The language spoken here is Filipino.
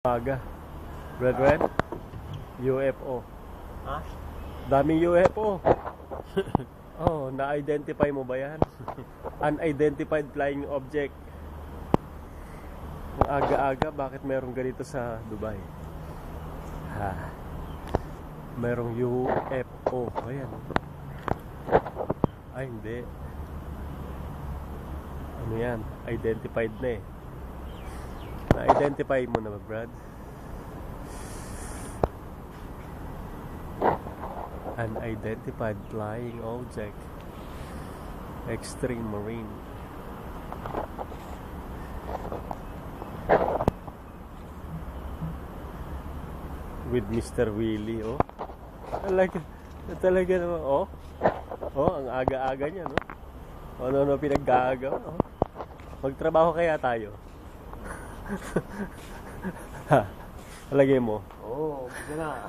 Aga. Brethren, UFO. Ha? Daming UFO. Oh, na-identify mo ba yan? Unidentified flying object. Ang aga-aga, bakit merong ganito sa Dubai? Ha. Merong UFO. Ayan. Ay, hindi. Ano yan? Identified na eh. Na-identify mo na ba, Brad? Unidentified flying object. Extreme Marine. With Mr. Willie, oh. Talaga naman, oh. Oh, ang aga-aga niya, no? Ano pinag-aagaw, oh. Magtrabaho kaya tayo? Ha, lagay mo. Oo, oh, na.